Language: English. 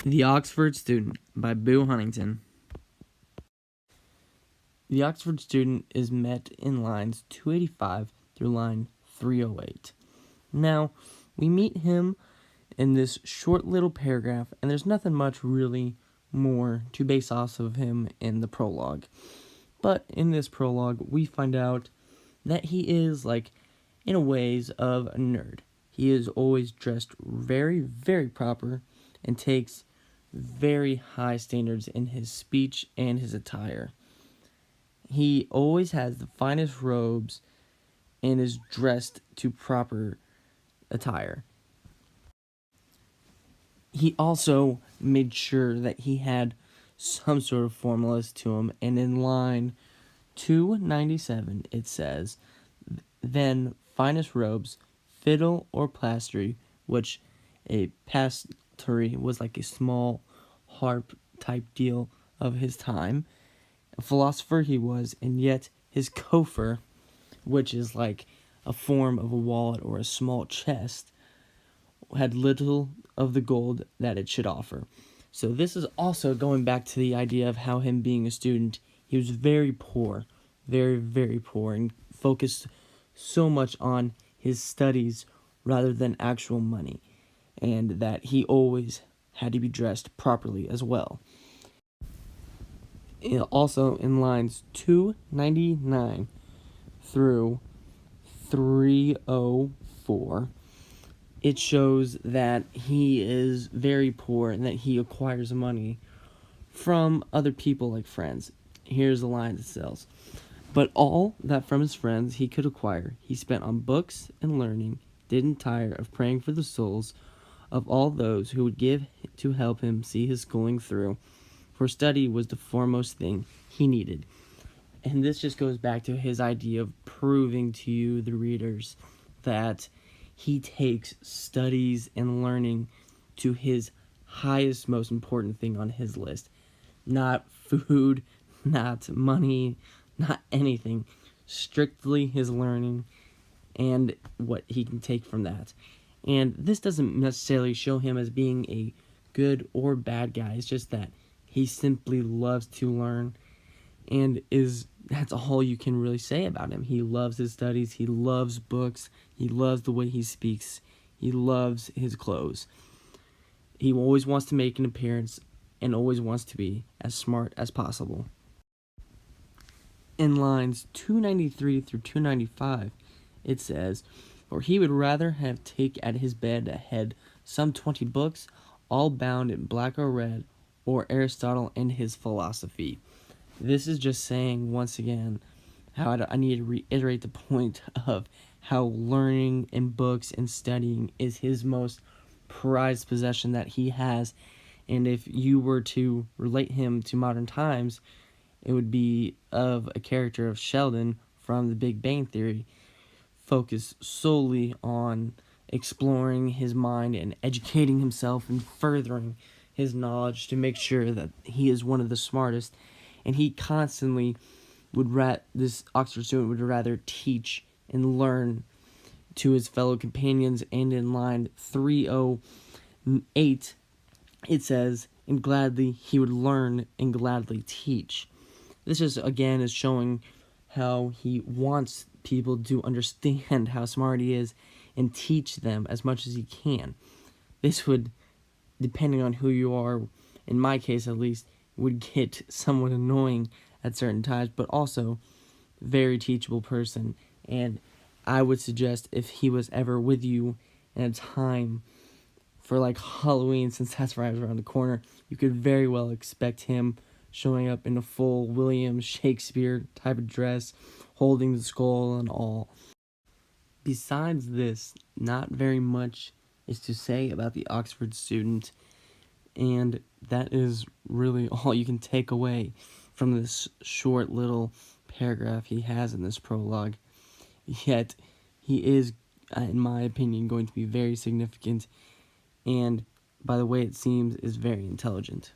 The Oxford Student by Boo Huntington. The Oxford Student is met in lines 285 through line 308. Now, we meet him in this short little paragraph, and there's nothing much really more to base off of him in the prologue. But in this prologue, we find out that he is, in a ways, of a nerd. He is always dressed very, very proper and takes very high standards in his speech and his attire. He always has the finest robes and is dressed to proper attire. He also made sure that he had some sort of formalness to him, and in line 297 it says, "Then finest robes, fiddle or plastry," which a pastry was like a small harp type deal of his time. A philosopher he was, and yet his coffer, which is like a form of a wallet or a small chest, had little of the gold that it should offer. So this is also going back to the idea of how him being a student, he was very poor, very, very poor, and focused so much on his studies rather than actual money, and that he always had to be dressed properly as well. Also in lines 299 through 304, it shows that he is very poor and that he acquires money from other people like friends. Here's the line that says, "But all that from his friends he could acquire, he spent on books and learning, didn't tire of praying for the souls of all those who would give to help him see his schooling through, for study was the foremost thing he needed." And this just goes back to his idea of proving to you, the readers, that he takes studies and learning to his highest, most important thing on his list. Not food, not money, not anything. Strictly his learning and what he can take from that. And this doesn't necessarily show him as being a good or bad guy. It's just that he simply loves to learn, and that's all you can really say about him. He loves his studies, he loves books, he loves the way he speaks, he loves his clothes. He always wants to make an appearance and always wants to be as smart as possible. In lines 293 through 295, it says, "For he would rather have take at his bed ahead some 20 books, all bound in black or red, or Aristotle and his philosophy." This is just saying, once again, how I need to reiterate the point of how learning and books and studying is his most prized possession that he has. And if you were to relate him to modern times, it would be of a character of Sheldon from The Big Bang Theory, focused solely on exploring his mind and educating himself and furthering his knowledge to make sure that he is one of the smartest. And he constantly this Oxford student would rather teach and learn to his fellow companions. And in line 308, it says, "And gladly he would learn and gladly teach." This is showing how he wants people to understand how smart he is and teach them as much as he can. This would, depending on who you are, in my case at least, would get somewhat annoying at certain times, but also very teachable person. And I would suggest, if he was ever with you in a time for Halloween, since that's right around the corner, you could very well expect him showing up in a full William Shakespeare type of dress, holding the skull and all. Besides this, not very much is to say about the Oxford student, and that is really all you can take away from this short little paragraph he has in this prologue. Yet, he is, in my opinion, going to be very significant, and by the way it seems, is very intelligent.